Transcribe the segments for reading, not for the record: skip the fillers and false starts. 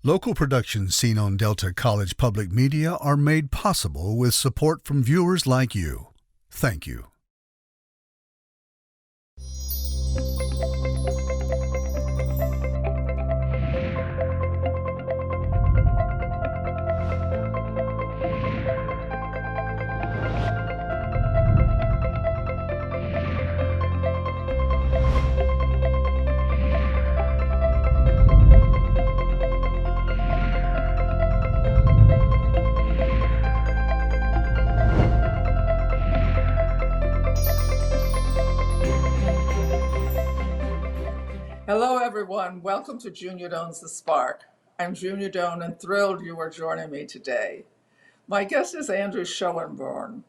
Local productions seen on Delta College Public Media are made possible with support from viewers like you. Thank you. Hello, everyone. Welcome to Junia Doan's The Spark. I'm Junia Doan and thrilled you are joining me today. My guest is Andy Schoenborn.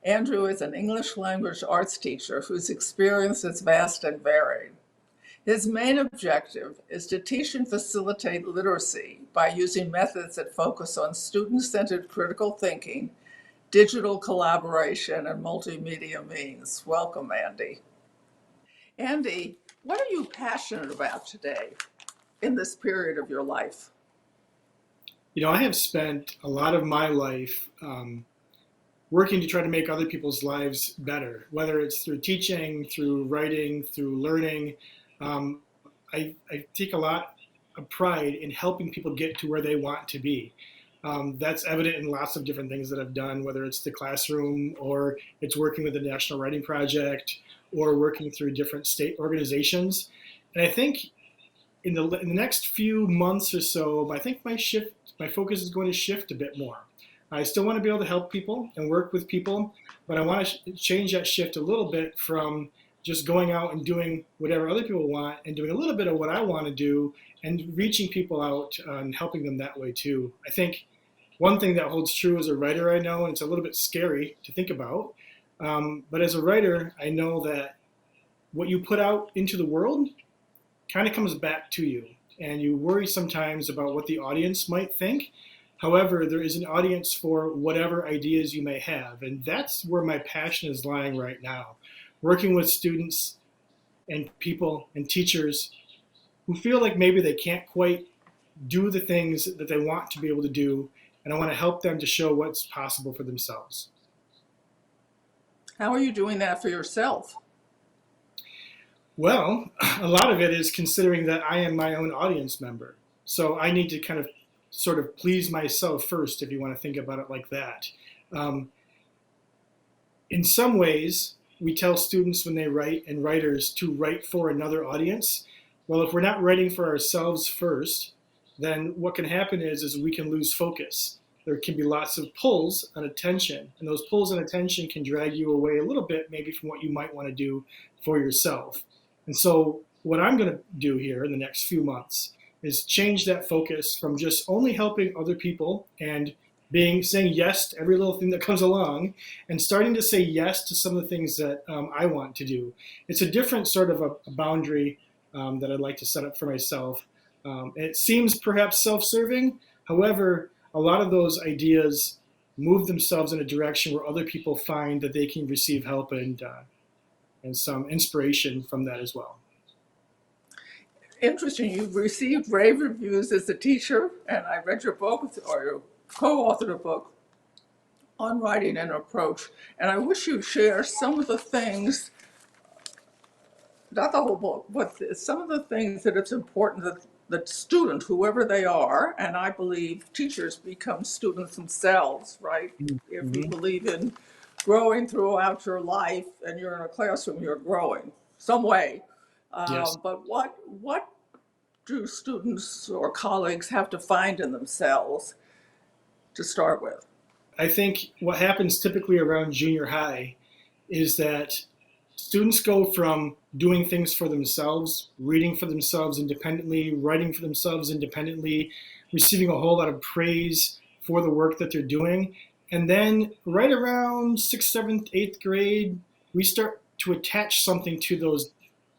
Andrew is an English language arts teacher whose experience is vast and varied. His main objective is to teach and facilitate literacy by using methods that focus on student-centered critical thinking, digital collaboration, and multimedia means. Welcome, Andy. Andy, what are you passionate about today in this period of your life? I have spent a lot of my life working to try to make other people's lives better, whether it's through teaching, through writing, through learning. I take a lot of pride in helping people get to where they want to be. That's evident in lots of different things that I've done, whether it's the classroom or it's working with the National Writing Project or working through different state organizations. And I think in the next few months or so, I think my focus is going to shift a bit more. I still want to be able to help people and work with people, but I want to change that shift a little bit from just going out and doing whatever other people want and doing a little bit of what I want to do and reaching people out and helping them that way too. I think one thing that holds true as a writer, I know, and it's a little bit scary to think about, but as a writer, I know that what you put out into the world kind of comes back to you. And you worry sometimes about what the audience might think. However, there is an audience for whatever ideas you may have. And that's where my passion is lying right now. Working with students and people and teachers who feel like maybe they can't quite do the things that they want to be able to do. And I want to help them to show what's possible for themselves. How are you doing that for yourself? Well, a lot of it is considering that I am my own audience member. So I need to kind of sort of please myself first, if you want to think about it like that. In some ways, we tell students when they write and writers to write for another audience. Well, if we're not writing for ourselves first, then what can happen is we can lose focus. There can be lots of pulls on attention, and those pulls on attention can drag you away a little bit maybe from what you might want to do for yourself. And so what I'm going to do here in the next few months is change that focus from just only helping other people and saying yes to every little thing that comes along and starting to say yes to some of the things that I want to do. It's a different sort of a boundary that I'd like to set up for myself. It seems perhaps self-serving. However, a lot of those ideas move themselves in a direction where other people find that they can receive help and some inspiration from that as well. Interesting. You've received rave reviews as a teacher, and I read your book, or you co-authored a book on writing and approach. And I wish you'd share some of the things, not the whole book, but some of the things that it's important that the student, whoever they are, and I believe teachers become students themselves, right? Mm-hmm. If you believe in growing throughout your life and you're in a classroom, you're growing some way. Yes. But what do students or colleagues have to find in themselves to start with? I think what happens typically around junior high is that students go from doing things for themselves, reading for themselves independently, writing for themselves independently, receiving a whole lot of praise for the work that they're doing. And then right around 6th, 7th, 8th grade, we start to attach something to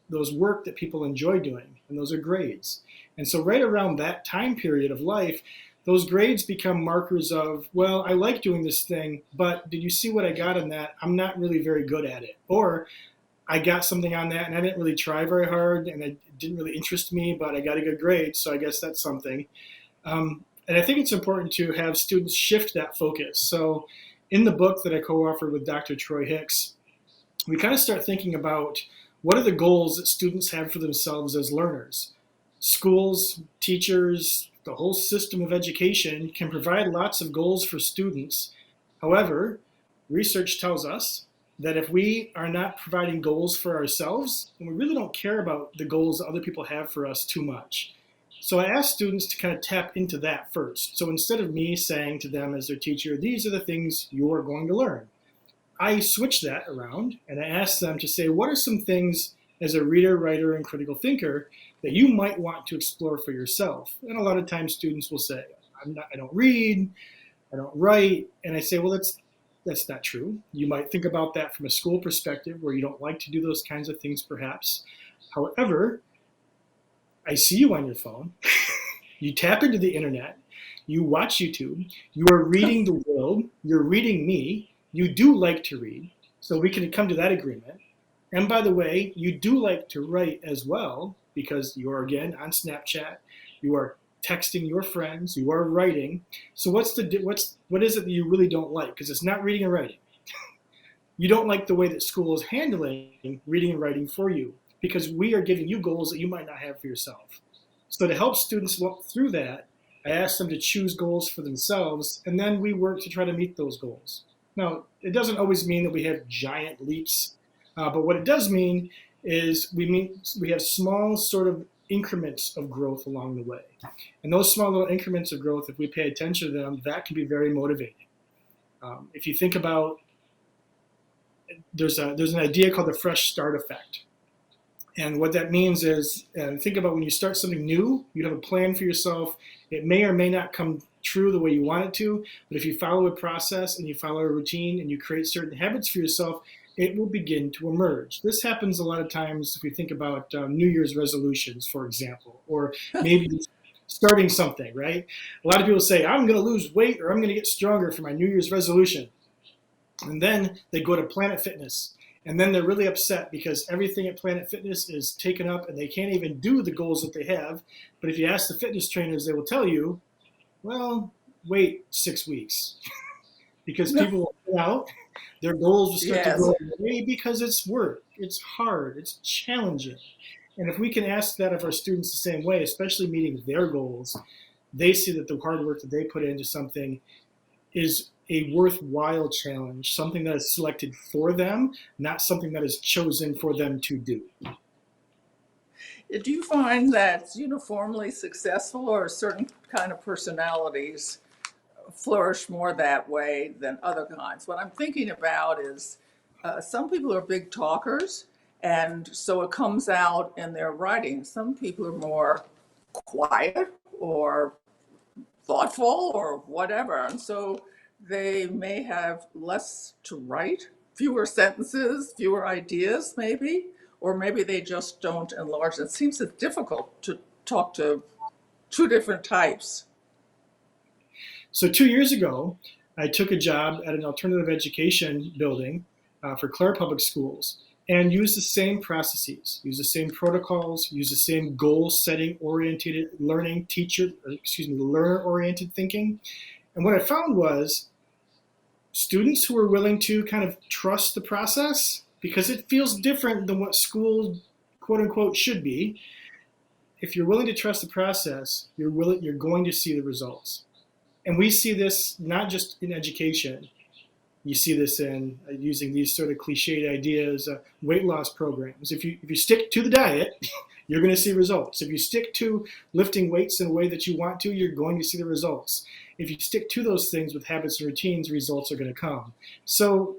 those work that people enjoy doing, and those are grades. And so right around that time period of life, those grades become markers of, well, I like doing this thing, but did you see what I got on that? I'm not really very good at it. Or I got something on that and I didn't really try very hard and it didn't really interest me, but I got a good grade, so I guess that's something. And I think it's important to have students shift that focus. So in the book that I co-authored with Dr. Troy Hicks, we kind of start thinking about what are the goals that students have for themselves as learners. Schools, teachers, the whole system of education can provide lots of goals for students. However, research tells us that if we are not providing goals for ourselves, then we really don't care about the goals that other people have for us too much. So I ask students to kind of tap into that first. So instead of me saying to them as their teacher, these are the things you're going to learn, I switch that around and I ask them to say, what are some things as a reader, writer, and critical thinker that you might want to explore for yourself? And a lot of times students will say, I don't read, I don't write. And I say, well, that's not true. You might think about that from a school perspective where you don't like to do those kinds of things perhaps. However, I see you on your phone. You tap into the internet. You watch YouTube. You are reading the world. You're reading me. You do like to read. So we can come to that agreement. And by the way, you do like to write as well because you're, again, on Snapchat. You are texting your friends. You are writing. So what is it that you really don't like? Because it's not reading and writing. You don't like the way that school is handling reading and writing for you, because we are giving you goals that you might not have for yourself. So to help students look through that, I ask them to choose goals for themselves, and then we work to try to meet those goals. Now, it doesn't always mean that we have giant leaps, but what it does mean is we have small sort of increments of growth along the way. And those small little increments of growth, if we pay attention to them, that can be very motivating. If you think about, there's an idea called the fresh start effect. And what that means is, think about when you start something new, you have a plan for yourself. It may or may not come true the way you want it to, but if you follow a process and you follow a routine and you create certain habits for yourself, it will begin to emerge. This happens a lot of times if we think about New Year's resolutions, for example, or maybe starting something, right? A lot of people say, I'm going to lose weight or I'm going to get stronger for my New Year's resolution. And then they go to Planet Fitness. And then they're really upset because everything at Planet Fitness is taken up and they can't even do the goals that they have. But if you ask the fitness trainers, they will tell you, well, wait 6 weeks. Because people will put out, their goals will start to go away because it's work, it's hard, it's challenging. And if we can ask that of our students the same way, especially meeting their goals, they see that the hard work that they put into something is a worthwhile challenge, something that is selected for them, not something that is chosen for them to do. Do you find that uniformly successful or certain kind of personalities flourish more that way than other kinds? What I'm thinking about is some people are big talkers, and so it comes out in their writing. Some people are more quiet or thoughtful or whatever, and so they may have less to write, fewer sentences, fewer ideas maybe, or maybe they just don't enlarge. It seems it's difficult to talk to two different types. So 2 years ago, I took a job at an alternative education building for Clare Public Schools and used the same processes, used the same protocols, used the same goal-setting oriented learner-oriented thinking. And what I found was students who were willing to kind of trust the process, because it feels different than what school, quote unquote, should be. If you're willing to trust the process, you're going to see the results. And we see this not just in education. You see this in using these sort of cliched ideas, weight loss programs. If you stick to the diet, you're going to see results. If you stick to lifting weights in a way that you want to, you're going to see the results. If you stick to those things with habits and routines, results are going to come. So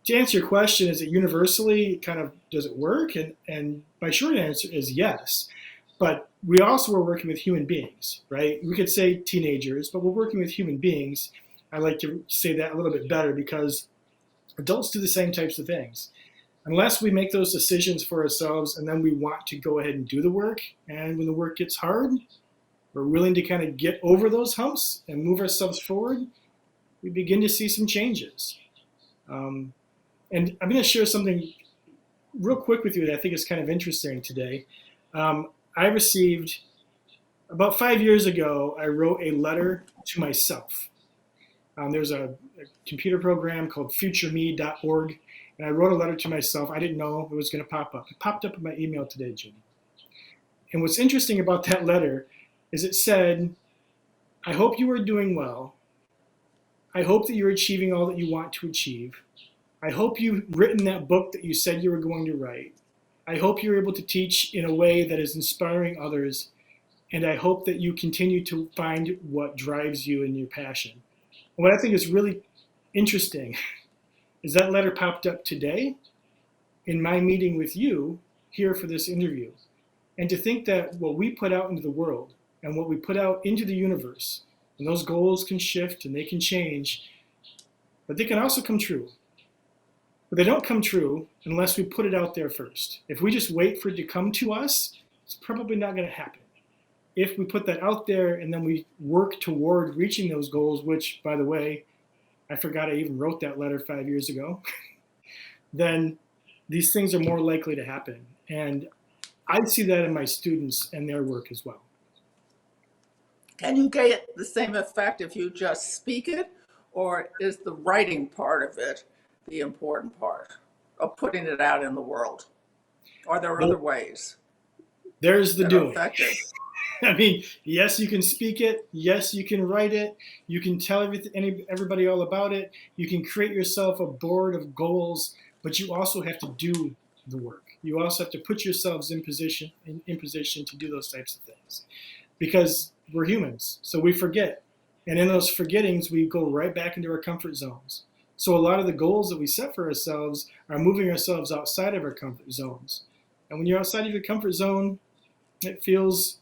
to answer your question, is it universally kind of, does it work? And my short answer is yes. But we also are working with human beings, right? We could say teenagers, but we're working with human beings. I like to say that a little bit better because adults do the same types of things. Unless we make those decisions for ourselves and then we want to go ahead and do the work, and when the work gets hard, we're willing to kind of get over those humps and move ourselves forward, we begin to see some changes. And I'm going to share something real quick with you that I think is kind of interesting today. I received About 5 years ago, I wrote a letter to myself. There's a computer program called futureme.org, and I wrote a letter to myself. I didn't know it was going to pop up. It popped up in my email today, Junia. And what's interesting about that letter is it said, I hope you are doing well. I hope that you're achieving all that you want to achieve. I hope you've written that book that you said you were going to write. I hope you're able to teach in a way that is inspiring others. And I hope that you continue to find what drives you and your passion. And what I think is really interesting is that letter popped up today in my meeting with you here for this interview. And to think that what we put out into the world and what we put out into the universe, and those goals can shift and they can change, but they can also come true. But they don't come true unless we put it out there first. If we just wait for it to come to us, it's probably not going to happen. If we put that out there and then we work toward reaching those goals, which, by the way, I forgot I even wrote that letter 5 years ago, then these things are more likely to happen. And I see that in my students and their work as well. Can you get the same effect if you just speak it, or is the writing part of it the important part of putting it out in the world? Are there other ways? There's the doing. Effective? I mean, yes, you can speak it. Yes, you can write it. You can tell everybody all about it. You can create yourself a board of goals, but you also have to do the work. You also have to put yourselves in position to do those types of things, because we're humans, so we forget. And in those forgettings, we go right back into our comfort zones. So a lot of the goals that we set for ourselves are moving ourselves outside of our comfort zones. And when you're outside of your comfort zone, it feels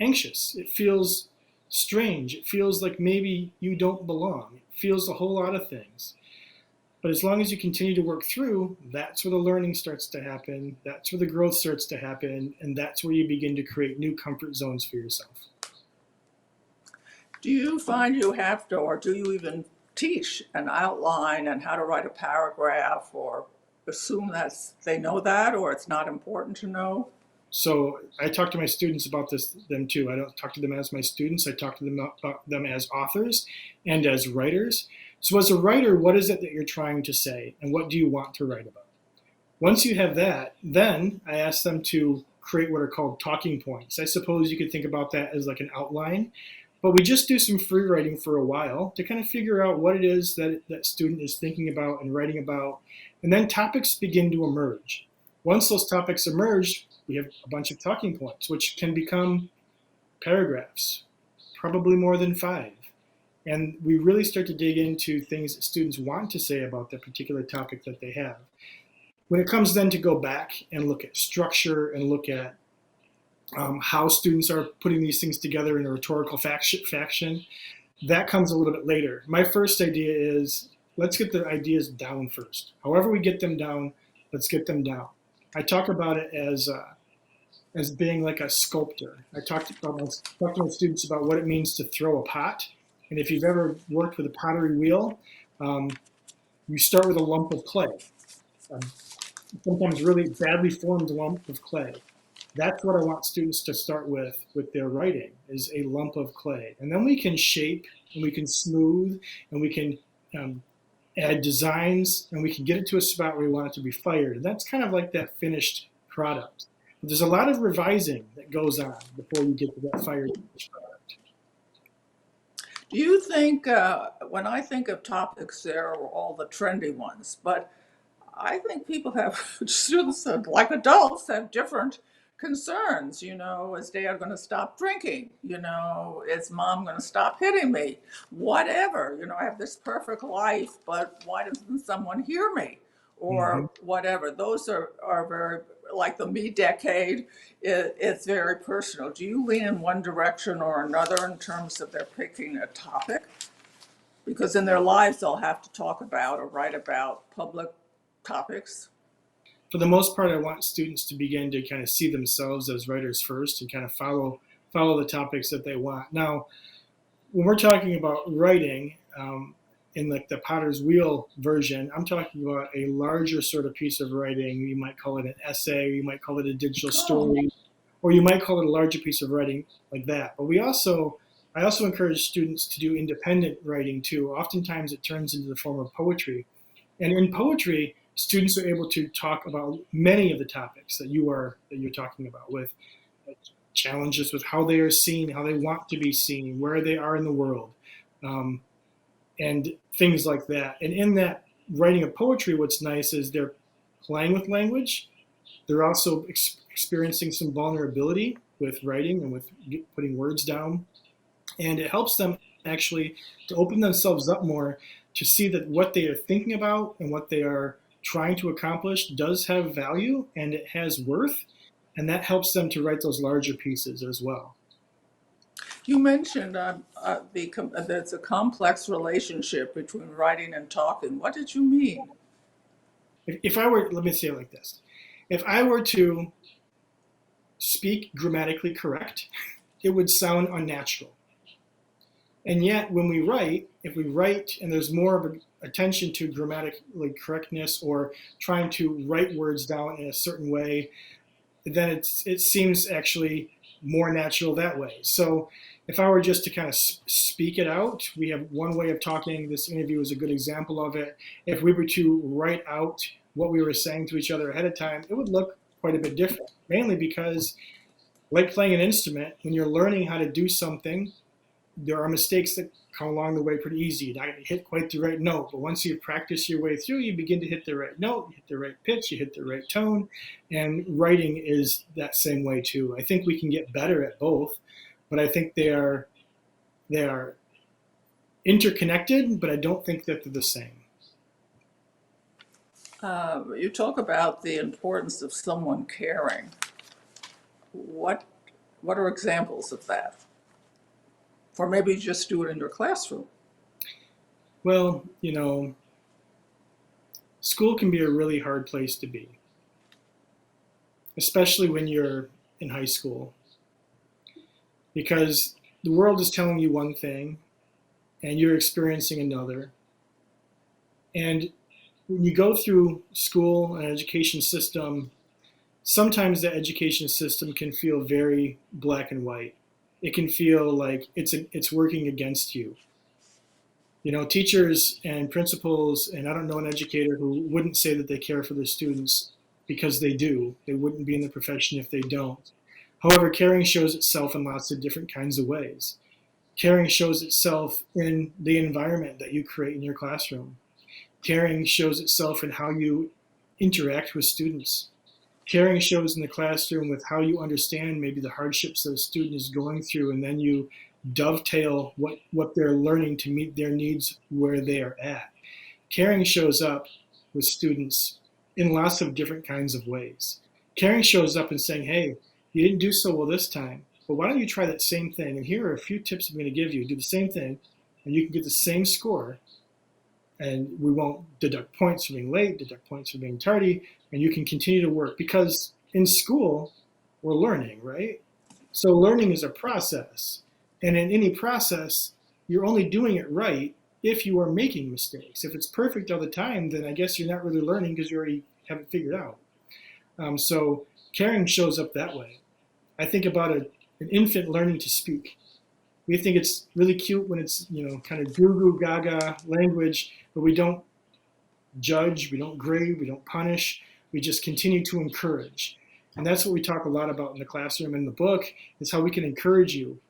anxious. It feels strange. It feels like maybe you don't belong. It feels a whole lot of things. But as long as you continue to work through, that's where the learning starts to happen. That's where the growth starts to happen. And that's where you begin to create new comfort zones for yourself. Do you find you have to, or do you even teach an outline and how to write a paragraph, or assume that they know that, or it's not important to know? So I talk to my students about them too. I don't talk to them as my students. I talk to them about them as authors and as writers. So as a writer, what is it that you're trying to say, and what do you want to write about? Once you have that, then I ask them to create what are called talking points. I suppose you could think about that as like an outline, but we just do some free writing for a while to kind of figure out what it is that that student is thinking about and writing about, and then topics begin to emerge. Once those topics emerge, we have a bunch of talking points, which can become paragraphs, probably more than 5. And we really start to dig into things that students want to say about the particular topic that they have. When it comes then to go back and look at structure and look at how students are putting these things together in a rhetorical fashion, that comes a little bit later. My first idea is, let's get the ideas down first. However we get them down, let's get them down. I talk about it as being like a sculptor. I talk to my students about what it means to throw a pot. And if you've ever worked with a pottery wheel, you start with a lump of clay, sometimes really badly formed lump of clay. That's what I want students to start with their writing, is a lump of clay. And then we can shape, and we can smooth, and we can add designs, and we can get it to a spot where we want it to be fired. And that's kind of like that finished product. But there's a lot of revising that goes on before you get to that fired product. Do you think, when I think of topics, there are all the trendy ones, but I think people have, students like adults have different concerns. Is dad going to stop drinking? Is mom going to stop hitting me? Whatever, I have this perfect life, but why doesn't someone hear me? Or whatever. Those are very, like the me decade, it's very personal. Do you lean in one direction or another in terms of they're picking a topic? Because in their lives, they'll have to talk about or write about public topics. For the most part, I want students to begin to kind of see themselves as writers first and kind of follow the topics that they want. Now, when we're talking about writing, in like the Potter's Wheel version, I'm talking about a larger sort of piece of writing. You might call it an essay, you might call it a digital story. or you might call it a larger piece of writing like that. But I also encourage students to do independent writing too. Oftentimes it turns into the form of poetry. And in poetry, students are able to talk about many of the topics that you're talking about, with challenges with how they are seen, how they want to be seen, where they are in the world, um, and things like that. And in that writing of poetry, what's nice is they're playing with language. They're also experiencing some vulnerability with writing and with putting words down. And it helps them actually to open themselves up more to see that what they are thinking about and what they are trying to accomplish does have value and it has worth. And that helps them to write those larger pieces as well. You mentioned there's a complex relationship between writing and talking. What did you mean? If I were, let me say it like this. If I were to speak grammatically correct, it would sound unnatural. And yet, when we write, if we write and there's more of an attention to grammatically correctness or trying to write words down in a certain way, then it seems actually more natural that way. So if I were just to kind of speak it out, we have one way of talking. This interview is a good example of it. If we were to write out what we were saying to each other ahead of time, it would look quite a bit different, mainly because, like playing an instrument, when you're learning how to do something, there are mistakes that come along the way pretty easy. You're not going to hit quite the right note, but once you practice your way through, you begin to hit the right note, you hit the right pitch, you hit the right tone, and writing is that same way too. I think we can get better at both, but I think they are interconnected, but I don't think that they're the same. You talk about the importance of someone caring. What are examples of that? Or maybe just do it in your classroom. Well, school can be a really hard place to be, especially when you're in high school, because the world is telling you one thing and you're experiencing another. And when you go through school and education system, sometimes the education system can feel very black and white. It can feel like it's working against you. Teachers and principals, and I don't know an educator who wouldn't say that they care for their students, because they do. They wouldn't be in the profession if they don't. However, caring shows itself in lots of different kinds of ways. Caring shows itself in the environment that you create in your classroom. Caring shows itself in how you interact with students. Caring shows in the classroom with how you understand maybe the hardships that a student is going through, and then you dovetail what they're learning to meet their needs where they are at. Caring shows up with students in lots of different kinds of ways. Caring shows up in saying, hey, you didn't do so well this time, but why don't you try that same thing? And here are a few tips I'm going to give you. Do the same thing, and you can get the same score. And we won't deduct points for being late, deduct points for being tardy, and you can continue to work. Because in school, we're learning, right? So learning is a process. And in any process, you're only doing it right if you are making mistakes. If it's perfect all the time, then I guess you're not really learning because you already have it figured out. So caring shows up that way. I think about an infant learning to speak. We think it's really cute when it's, kind of goo goo gaga language, but we don't judge, we don't grade, we don't punish, we just continue to encourage. And that's what we talk a lot about in the classroom and the book, is how we can encourage you,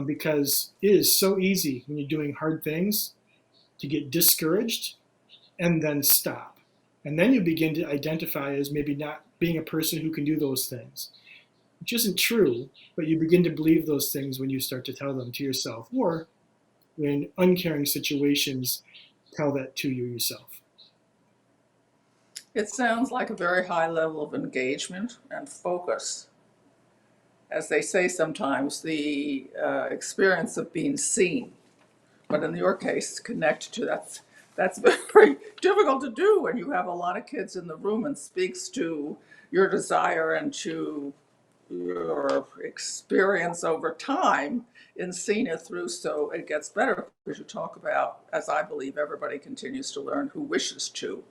because it is so easy when you're doing hard things to get discouraged and then stop. And then you begin to identify as maybe not being a person who can do those things, which isn't true, but you begin to believe those things when you start to tell them to yourself, or when uncaring situations tell that to you yourself. It sounds like a very high level of engagement and focus. As they say sometimes, the experience of being seen. But in your case, connect to that. That's very difficult to do when you have a lot of kids in the room, and speaks to your desire and to your experience over time in seeing it through, so it gets better, because you talk about, as I believe everybody continues to learn who wishes to.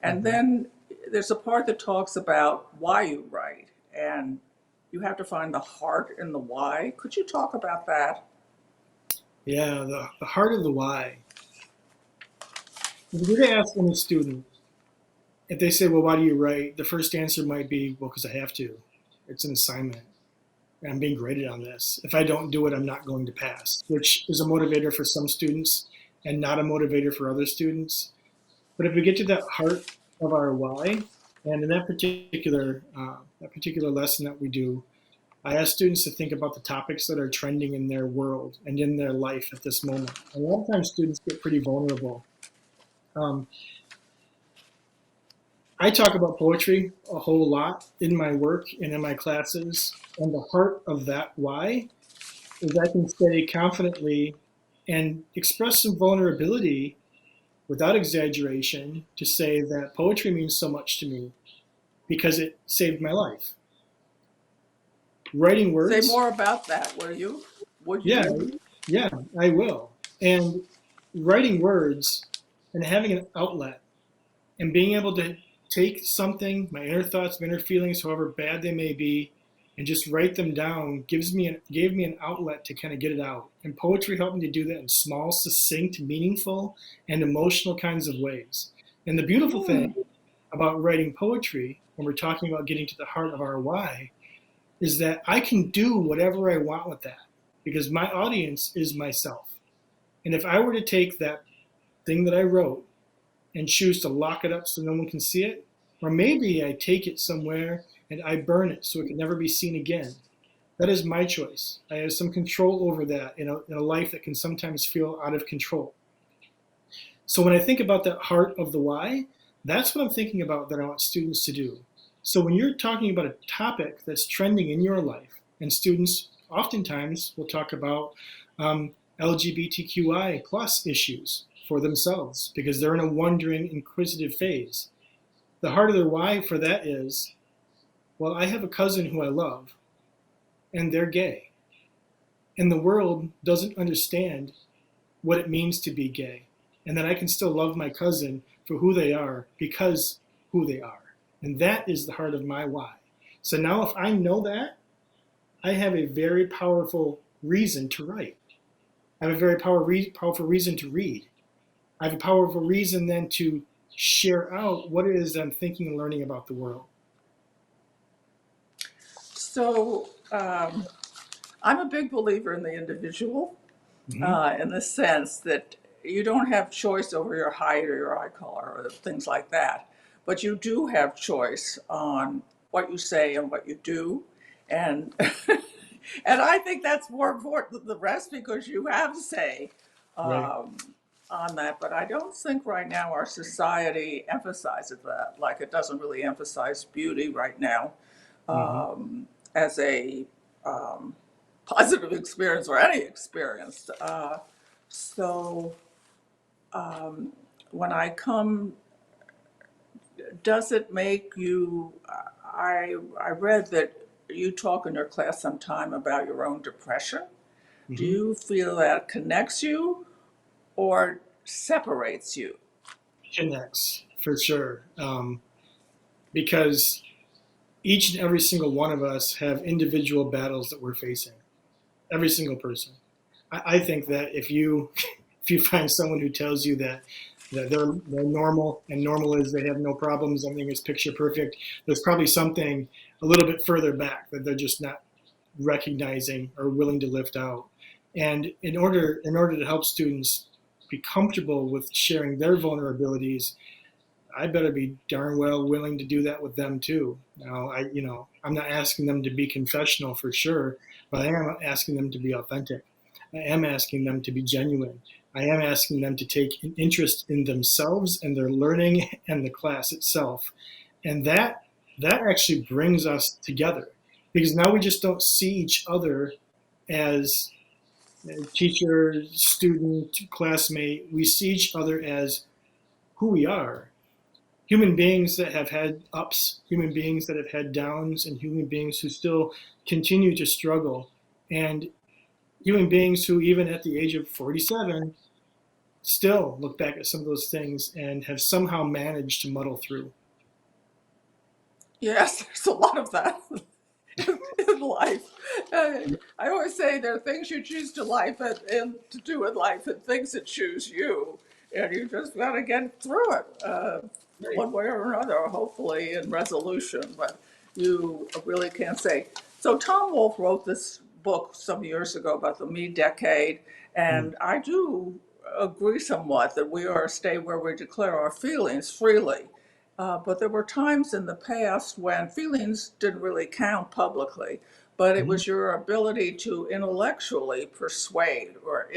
And then there's a part that talks about why you write, and you have to find the heart in the why. Could you talk about that? Yeah, the heart of the why. If you were to ask any student, if they say, well, why do you write? The first answer might be, well, because I have to. It's an assignment. And I'm being graded on this. If I don't do it, I'm not going to pass, which is a motivator for some students and not a motivator for other students. But if we get to that heart of our why, and in that particular lesson that we do, I ask students to think about the topics that are trending in their world and in their life at this moment. A lot of times students get pretty vulnerable. Um, I talk about poetry a whole lot in my work and in my classes, and the heart of that why is I can say confidently and express some vulnerability without exaggeration to say that poetry means so much to me because it saved my life. Writing Say words, more about that, will you? Would yeah, you? yeah, I will. And writing words and having an outlet and being able to take something, my inner thoughts, my inner feelings, however bad they may be, and just write them down gave me an outlet to kind of get it out. And poetry helped me to do that in small, succinct, meaningful, and emotional kinds of ways. And the beautiful thing about writing poetry, when we're talking about getting to the heart of our why, is that I can do whatever I want with that because my audience is myself. And if I were to take that thing that I wrote and choose to lock it up so no one can see it, or maybe I take it somewhere and I burn it so it can never be seen again. That is my choice. I have some control over that in a life that can sometimes feel out of control. So when I think about that heart of the why, that's what I'm thinking about that I want students to do. So when you're talking about a topic that's trending in your life, and students oftentimes will talk about LGBTQI plus issues for themselves because they're in a wondering, inquisitive phase. The heart of their why for that is, well, I have a cousin who I love, and they're gay. And the world doesn't understand what it means to be gay. And that I can still love my cousin for who they are because who they are. And that is the heart of my why. So now if I know that, I have a very powerful reason to write. I have a very powerful reason to read. I have a powerful reason then to share out what it is that I'm thinking and learning about the world. So I'm a big believer in the individual, in the sense that you don't have choice over your height or your eye color or things like that, but you do have choice on what you say and what you do, and and I think that's more important than the rest because you have say Right. on that. But I don't think right now our society emphasizes that, like it doesn't really emphasize beauty right now Mm-hmm. as a positive experience or any experience. So when I come, does it make you? I read that you talk in your class sometime about your own depression. Do Mm-hmm. you feel that connects you or separates you? Connects for sure. Because each and every single one of us have individual battles that we're facing. Every single person. I think that if you if you find someone who tells you that they're normal and normal is they have no problems, everything is picture perfect, there's probably something a little bit further back that they're just not recognizing or willing to lift out. And in order to help students be comfortable with sharing their vulnerabilities, I better be darn well willing to do that with them too. Now, I'm not asking them to be confessional for sure, but I am asking them to be authentic. I am asking them to be genuine. I am asking them to take an interest in themselves and their learning and the class itself. And that actually brings us together because now we just don't see each other as teacher, student, classmate. We see each other as who we are, human beings that have had ups, human beings that have had downs, and human beings who still continue to struggle, and human beings who, even at the age of 47, still look back at some of those things and have somehow managed to muddle through. Yes, there's a lot of that. in life. I always say there are things you choose to life and to do in life, and things that choose you, and you just got to get through it Right. one way or another, hopefully in resolution. But you really can't say. So Tom Wolfe wrote this book some years ago about the me decade, Mm. and I do agree somewhat that we are a state where we declare our feelings freely. But there were times in the past when feelings didn't really count publicly, but it Mhm. was your ability to intellectually persuade or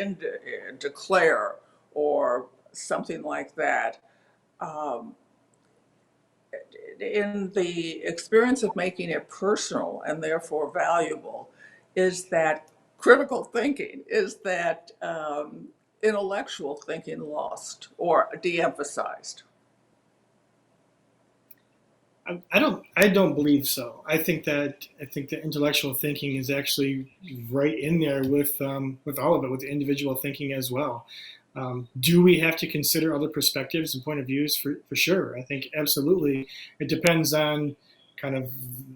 declare or something like that. Um, in the experience of making it personal and therefore valuable, is that critical thinking, is that intellectual thinking lost or de emphasized? I don't believe so. I think that intellectual thinking is actually right in there with all of it, with the individual thinking as well. Do we have to consider other perspectives and point of views? For sure. I think absolutely. It depends on kind of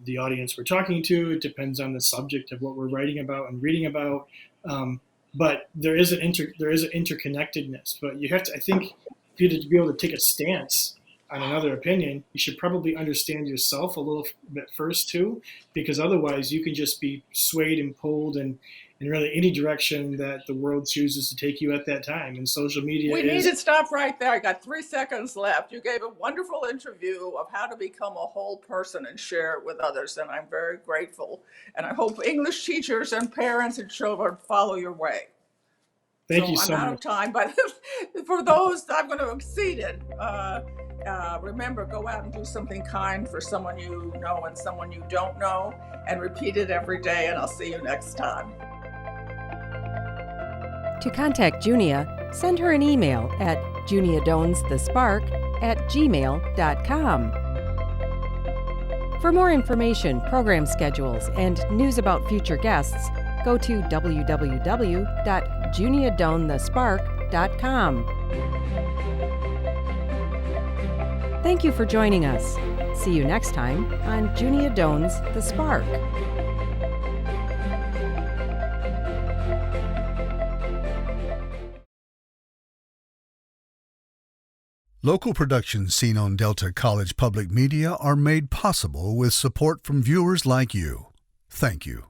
the audience we're talking to. It depends on the subject of what we're writing about and reading about. Um, but there is an interconnectedness. But you have to, I think, for you to be able to take a stance on another opinion, you should probably understand yourself a little bit first too, because otherwise you can just be swayed and pulled in really any direction that the world chooses to take you at that time. And social media We need is, to stop right there. I got 3 seconds left. You gave a wonderful interview of how to become a whole person and share it with others, and I'm very grateful. And I hope English teachers and parents and children follow your way. thank you So I'm so out much. of time, but for those, I'm going to exceed it. Remember, go out and do something kind for someone you know and someone you don't know, and repeat it every day. And I'll see you next time. To contact Junia, send her an email at juniadonsthespark@gmail.com. For more information, program schedules, and news about future guests, go to www.juniadonthespark.com. Thank you for joining us. See you next time on Junia Doan's The Spark. Local productions seen on Delta College Public Media are made possible with support from viewers like you. Thank you.